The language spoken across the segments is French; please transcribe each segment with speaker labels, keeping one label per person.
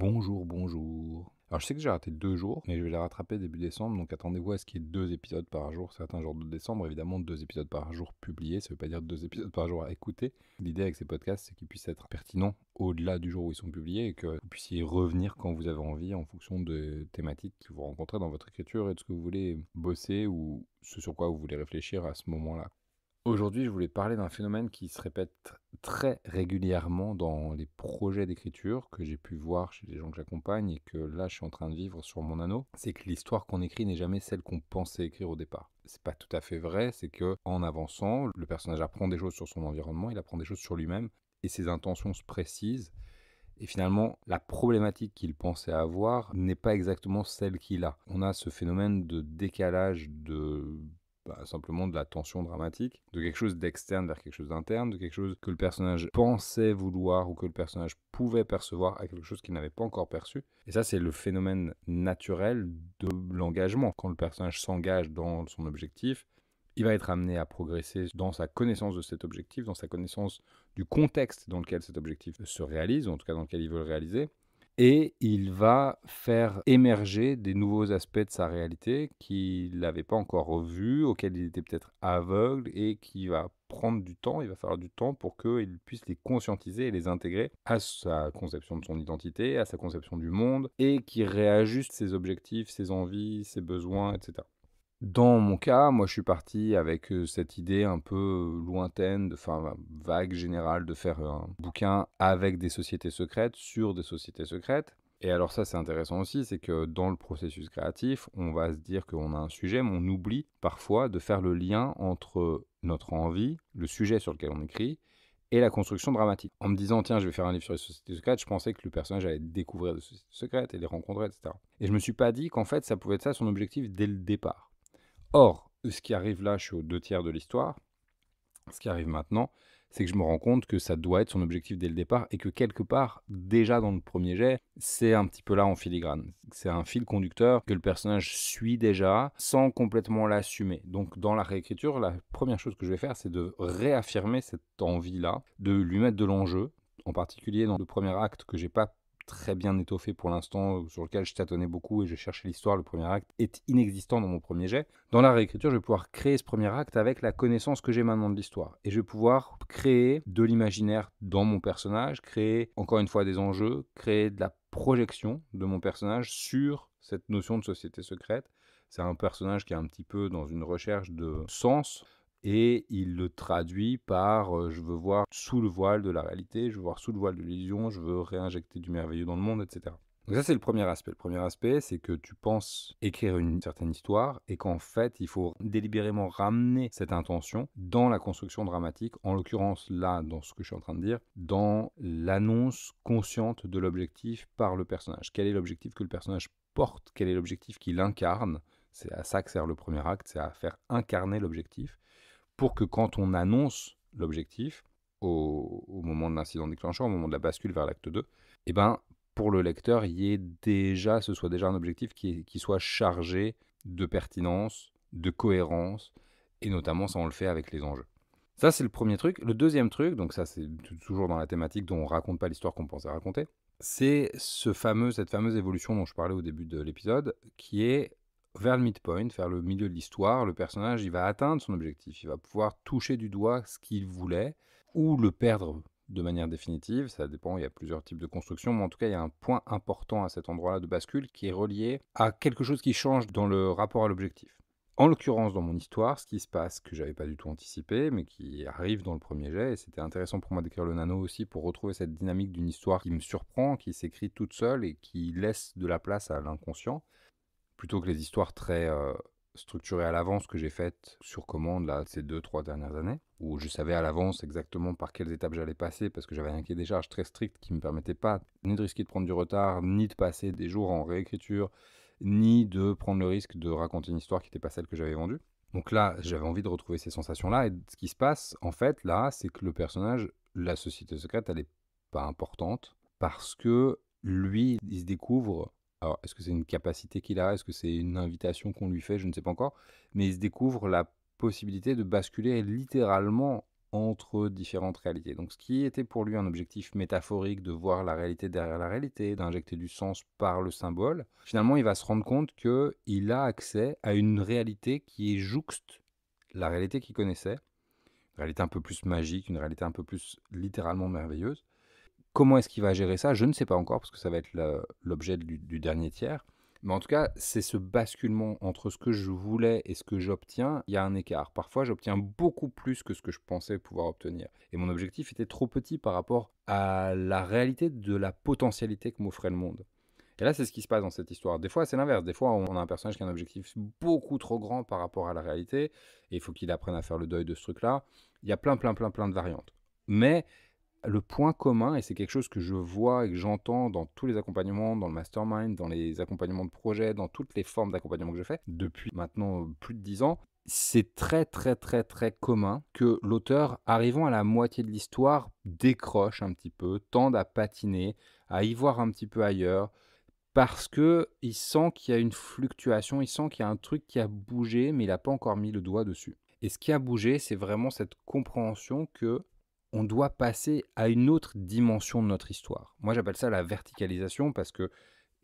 Speaker 1: Bonjour, bonjour. Alors je sais que j'ai raté 2 jours, mais je vais les rattraper début décembre, donc attendez-vous à ce qu'il y ait 2 épisodes par jour, certains jours de décembre. Évidemment, 2 épisodes par jour publiés, ça veut pas dire 2 épisodes par jour à écouter. L'idée avec ces podcasts, c'est qu'ils puissent être pertinents au-delà du jour où ils sont publiés et que vous puissiez y revenir quand vous avez envie en fonction de thématiques que vous rencontrez dans votre écriture et de ce que vous voulez bosser ou ce sur quoi vous voulez réfléchir à ce moment-là. Aujourd'hui, je voulais parler d'un phénomène qui se répète très régulièrement dans les projets d'écriture que j'ai pu voir chez les gens que j'accompagne et que là, je suis en train de vivre sur mon anneau. C'est que l'histoire qu'on écrit n'est jamais celle qu'on pensait écrire au départ. C'est pas tout à fait vrai, c'est que en avançant, le personnage apprend des choses sur son environnement, il apprend des choses sur lui-même et ses intentions se précisent. Et finalement, la problématique qu'il pensait avoir n'est pas exactement celle qu'il a. On a ce phénomène de décalage simplement de la tension dramatique, de quelque chose d'externe vers quelque chose d'interne, de quelque chose que le personnage pensait vouloir ou que le personnage pouvait percevoir à quelque chose qu'il n'avait pas encore perçu. Et ça, c'est le phénomène naturel de l'engagement. Quand le personnage s'engage dans son objectif, il va être amené à progresser dans sa connaissance de cet objectif, dans sa connaissance du contexte dans lequel cet objectif se réalise, ou en tout cas dans lequel il veut le réaliser. Et il va faire émerger des nouveaux aspects de sa réalité qu'il n'avait pas encore vus, auxquels il était peut-être aveugle, et qui va prendre du temps, il va falloir du temps pour qu'il puisse les conscientiser et les intégrer à sa conception de son identité, à sa conception du monde, et qui réajuste ses objectifs, ses envies, ses besoins, etc. Dans mon cas, moi je suis parti avec cette idée un peu lointaine, vague, générale, de faire un bouquin avec des sociétés secrètes, sur des sociétés secrètes. Et alors ça c'est intéressant aussi, c'est que dans le processus créatif, on va se dire qu'on a un sujet, mais on oublie parfois de faire le lien entre notre envie, le sujet sur lequel on écrit, et la construction dramatique. En me disant, tiens, je vais faire un livre sur les sociétés secrètes, je pensais que le personnage allait découvrir des sociétés secrètes et les rencontrer, etc. Et je me suis pas dit qu'en fait ça pouvait être ça son objectif dès le départ. Or, ce qui arrive là, je suis aux 2 tiers de l'histoire. Ce qui arrive maintenant, c'est que je me rends compte que ça doit être son objectif dès le départ et que quelque part, déjà dans le premier jet, c'est un petit peu là en filigrane. C'est un fil conducteur que le personnage suit déjà sans complètement l'assumer. Donc dans la réécriture, la première chose que je vais faire, c'est de réaffirmer cette envie-là, de lui mettre de l'enjeu, en particulier dans le premier acte que j'ai pas très bien étoffé pour l'instant, sur lequel je tâtonnais beaucoup et je cherchais l'histoire. Le premier acte est inexistant dans mon premier jet. Dans la réécriture, je vais pouvoir créer ce premier acte avec la connaissance que j'ai maintenant de l'histoire. Et je vais pouvoir créer de l'imaginaire dans mon personnage, créer encore une fois des enjeux, créer de la projection de mon personnage sur cette notion de société secrète. C'est un personnage qui est un petit peu dans une recherche de sens, et il le traduit par je veux voir sous le voile de la réalité, je veux voir sous le voile de l'illusion, je veux réinjecter du merveilleux dans le monde, etc. Donc ça, c'est le premier aspect. Le premier aspect, c'est que tu penses écrire une certaine histoire et qu'en fait, il faut délibérément ramener cette intention dans la construction dramatique, en l'occurrence là, dans ce que je suis en train de dire, dans l'annonce consciente de l'objectif par le personnage. Quel est l'objectif que le personnage porte? Quel est l'objectif qu'il incarne? C'est à ça que sert le premier acte, c'est à faire incarner l'objectif, pour que quand on annonce l'objectif, au moment de l'incident déclencheur, au moment de la bascule vers l'acte 2, eh ben, pour le lecteur, ce soit déjà un objectif qui soit chargé de pertinence, de cohérence, et notamment ça on le fait avec les enjeux. Ça c'est le premier truc. Le deuxième truc, donc ça c'est toujours dans la thématique dont on raconte pas l'histoire qu'on pensait raconter, c'est cette fameuse évolution dont je parlais au début de l'épisode, qui est vers le midpoint, vers le milieu de l'histoire. Le personnage, il va atteindre son objectif, il va pouvoir toucher du doigt ce qu'il voulait, ou le perdre de manière définitive, ça dépend, il y a plusieurs types de construction, mais en tout cas il y a un point important à cet endroit-là de bascule qui est relié à quelque chose qui change dans le rapport à l'objectif. En l'occurrence, dans mon histoire, ce qui se passe, que j'avais pas du tout anticipé, mais qui arrive dans le premier jet, et c'était intéressant pour moi d'écrire le nano aussi pour retrouver cette dynamique d'une histoire qui me surprend, qui s'écrit toute seule et qui laisse de la place à l'inconscient, plutôt que les histoires très structurées à l'avance que j'ai faites sur commande là, ces 2-3 dernières années, où je savais à l'avance exactement par quelles étapes j'allais passer, parce que j'avais un cahier des charges très strict qui ne me permettait pas ni de risquer de prendre du retard, ni de passer des jours en réécriture, ni de prendre le risque de raconter une histoire qui n'était pas celle que j'avais vendue. Donc là, j'avais envie de retrouver ces sensations-là, et ce qui se passe, en fait, là, c'est que le personnage, la société secrète, elle n'est pas importante, parce que lui, il se découvre... Alors, est-ce que c'est une capacité qu'il a? Est-ce que c'est une invitation qu'on lui fait? Je ne sais pas encore. Mais il se découvre la possibilité de basculer littéralement entre différentes réalités. Donc ce qui était pour lui un objectif métaphorique de voir la réalité derrière la réalité, d'injecter du sens par le symbole, finalement il va se rendre compte qu'il a accès à une réalité qui est jouxte la réalité qu'il connaissait, une réalité un peu plus magique, une réalité un peu plus littéralement merveilleuse. Comment est-ce qu'il va gérer ça? Je ne sais pas encore, parce que ça va être l'objet du dernier tiers. Mais en tout cas, c'est ce basculement entre ce que je voulais et ce que j'obtiens, il y a un écart. Parfois, j'obtiens beaucoup plus que ce que je pensais pouvoir obtenir. Et mon objectif était trop petit par rapport à la réalité de la potentialité que m'offrait le monde. Et là, c'est ce qui se passe dans cette histoire. Des fois, c'est l'inverse. Des fois, on a un personnage qui a un objectif beaucoup trop grand par rapport à la réalité, et il faut qu'il apprenne à faire le deuil de ce truc-là. Il y a plein de variantes. Mais le point commun, et c'est quelque chose que je vois et que j'entends dans tous les accompagnements, dans le mastermind, dans les accompagnements de projets, dans toutes les formes d'accompagnement que je fais, depuis maintenant plus de 10 ans, c'est très commun que l'auteur, arrivant à la moitié de l'histoire, décroche un petit peu, tende à patiner, à y voir un petit peu ailleurs, parce qu'il sent qu'il y a une fluctuation, il sent qu'il y a un truc qui a bougé, mais il n'a pas encore mis le doigt dessus. Et ce qui a bougé, c'est vraiment cette compréhension que on doit passer à une autre dimension de notre histoire. Moi, j'appelle ça la verticalisation parce que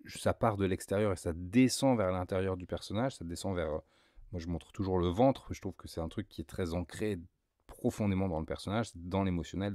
Speaker 1: ça part de l'extérieur et ça descend vers l'intérieur du personnage, ça descend vers... Moi, je montre toujours le ventre, je trouve que c'est un truc qui est très ancré profondément dans le personnage, dans l'émotionnel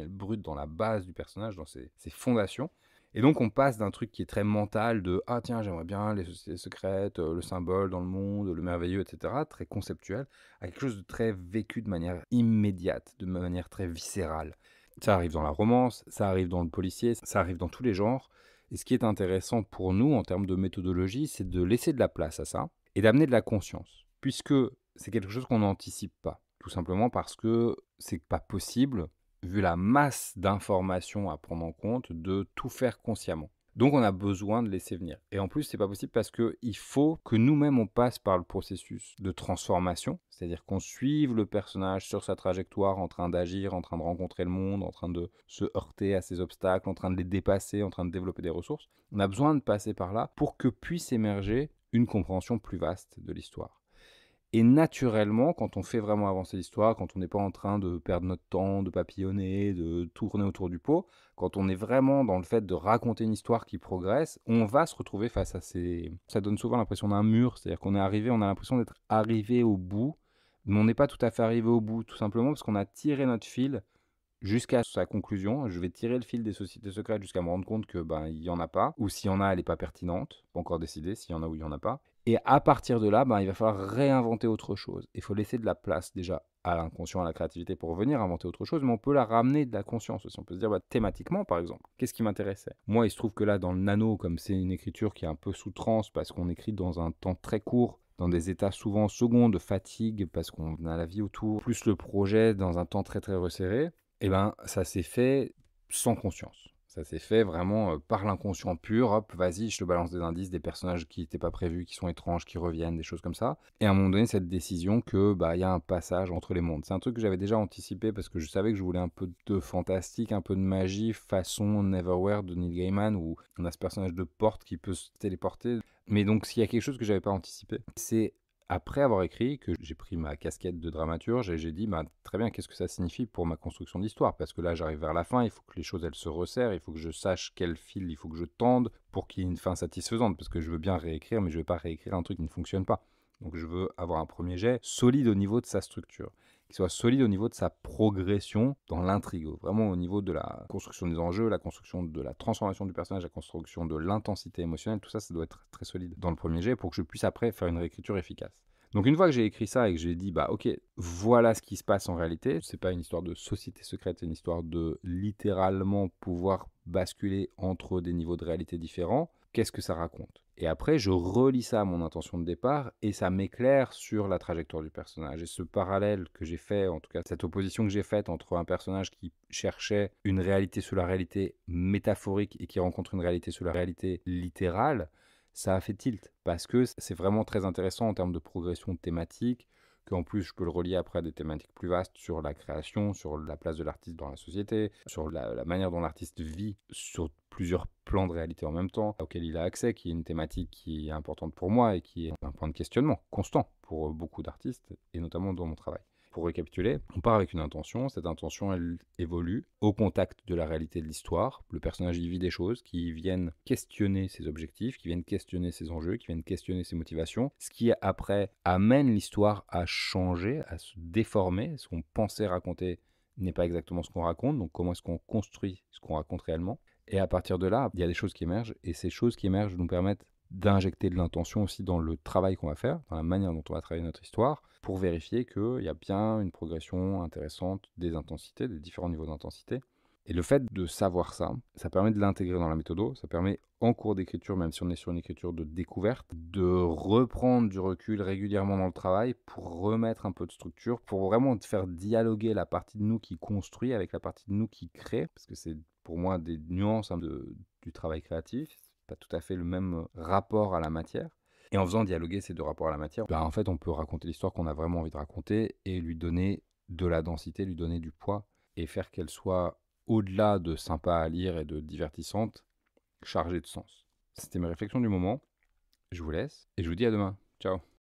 Speaker 1: brut, dans la base du personnage, dans ses fondations. Et donc, on passe d'un truc qui est très mental, de « Ah tiens, j'aimerais bien les sociétés secrètes, le symbole dans le monde, le merveilleux, etc. » très conceptuel, à quelque chose de très vécu de manière immédiate, de manière très viscérale. Ça arrive dans la romance, ça arrive dans le policier, ça arrive dans tous les genres. Et ce qui est intéressant pour nous, en termes de méthodologie, c'est de laisser de la place à ça et d'amener de la conscience, puisque c'est quelque chose qu'on n'anticipe pas. Tout simplement parce que c'est pas possible, vu la masse d'informations à prendre en compte, de tout faire consciemment. Donc on a besoin de laisser venir. Et en plus, c'est pas possible parce qu'il faut que nous-mêmes on passe par le processus de transformation, c'est-à-dire qu'on suive le personnage sur sa trajectoire, en train d'agir, en train de rencontrer le monde, en train de se heurter à ses obstacles, en train de les dépasser, en train de développer des ressources. On a besoin de passer par là pour que puisse émerger une compréhension plus vaste de l'histoire. Et naturellement, quand on fait vraiment avancer l'histoire, quand on n'est pas en train de perdre notre temps, de papillonner, de tourner autour du pot, quand on est vraiment dans le fait de raconter une histoire qui progresse, on va se retrouver face à ces... Ça donne souvent l'impression d'un mur, c'est-à-dire qu'on est arrivé, on a l'impression d'être arrivé au bout, mais on n'est pas tout à fait arrivé au bout, tout simplement parce qu'on a tiré notre fil jusqu'à sa conclusion. Je vais tirer le fil des sociétés secrètes jusqu'à me rendre compte que il y en a pas, ou s'il y en a, elle n'est pas pertinente, pas encore décidé s'il y en a ou il y en a pas. Et à partir de là, il va falloir réinventer autre chose. Il faut laisser de la place déjà à l'inconscient, à la créativité pour venir inventer autre chose, mais on peut la ramener de la conscience aussi. On peut se dire, thématiquement par exemple, qu'est-ce qui m'intéressait? Moi, il se trouve que là, dans le nano, comme c'est une écriture qui est un peu sous transe, parce qu'on écrit dans un temps très court, dans des états souvent seconds de fatigue, parce qu'on a la vie autour, plus le projet dans un temps très resserré, ça s'est fait sans conscience. Ça s'est fait vraiment par l'inconscient pur. Hop, vas-y, je te balance des indices, des personnages qui n'étaient pas prévus, qui sont étranges, qui reviennent, des choses comme ça. Et à un moment donné, cette décision que y a un passage entre les mondes. C'est un truc que j'avais déjà anticipé parce que je savais que je voulais un peu de fantastique, un peu de magie, façon Neverwhere de Neil Gaiman, où on a ce personnage de porte qui peut se téléporter. Mais donc, s'il y a quelque chose que j'avais pas anticipé, c'est après avoir écrit, que j'ai pris ma casquette de dramaturge et j'ai dit, très bien, qu'est-ce que ça signifie pour ma construction d'histoire? Parce que là, j'arrive vers la fin, il faut que les choses, elles se resserrent, il faut que je sache quel fil il faut que je tende pour qu'il y ait une fin satisfaisante. Parce que je veux bien réécrire, mais je ne vais pas réécrire un truc qui ne fonctionne pas. Donc je veux avoir un premier jet solide au niveau de sa structure, qui soit solide au niveau de sa progression dans l'intrigue, vraiment au niveau de la construction des enjeux, la construction de la transformation du personnage, la construction de l'intensité émotionnelle, tout ça, ça doit être très solide dans le premier jet pour que je puisse après faire une réécriture efficace. Donc une fois que j'ai écrit ça et que j'ai dit, ok, voilà ce qui se passe en réalité, c'est pas une histoire de société secrète, c'est une histoire de littéralement pouvoir basculer entre des niveaux de réalité différents, qu'est-ce que ça raconte? Et après, je relis ça à mon intention de départ et ça m'éclaire sur la trajectoire du personnage. Et ce parallèle que j'ai fait, en tout cas cette opposition que j'ai faite entre un personnage qui cherchait une réalité sous la réalité métaphorique et qui rencontre une réalité sous la réalité littérale, ça a fait tilt. Parce que c'est vraiment très intéressant en termes de progression thématique, qu'en plus je peux le relier après à des thématiques plus vastes sur la création, sur la place de l'artiste dans la société, sur la manière dont l'artiste vit sur plusieurs plans de réalité en même temps, auquel il a accès, qui est une thématique qui est importante pour moi et qui est un point de questionnement constant pour beaucoup d'artistes, et notamment dans mon travail. Pour récapituler, on part avec une intention, cette intention elle évolue au contact de la réalité de l'histoire, le personnage y vit des choses qui viennent questionner ses objectifs, qui viennent questionner ses enjeux, qui viennent questionner ses motivations, ce qui après amène l'histoire à changer, à se déformer, ce qu'on pensait raconter n'est pas exactement ce qu'on raconte, donc comment est-ce qu'on construit ce qu'on raconte réellement. Et à partir de là, il y a des choses qui émergent, et ces choses qui émergent nous permettent d'injecter de l'intention aussi dans le travail qu'on va faire, dans la manière dont on va travailler notre histoire, pour vérifier qu'il y a bien une progression intéressante des intensités, des différents niveaux d'intensité. Et le fait de savoir ça, ça permet de l'intégrer dans la méthode, ça permet en cours d'écriture, même si on est sur une écriture de découverte, de reprendre du recul régulièrement dans le travail pour remettre un peu de structure, pour vraiment faire dialoguer la partie de nous qui construit avec la partie de nous qui crée, parce que c'est pour moi des nuances du travail créatif, c'est pas tout à fait le même rapport à la matière. Et en faisant dialoguer ces deux rapports à la matière, en fait, on peut raconter l'histoire qu'on a vraiment envie de raconter et lui donner de la densité, lui donner du poids et faire qu'elle soit, au-delà de sympa à lire et de divertissante, chargée de sens. C'était mes réflexions du moment. Je vous laisse et je vous dis à demain. Ciao.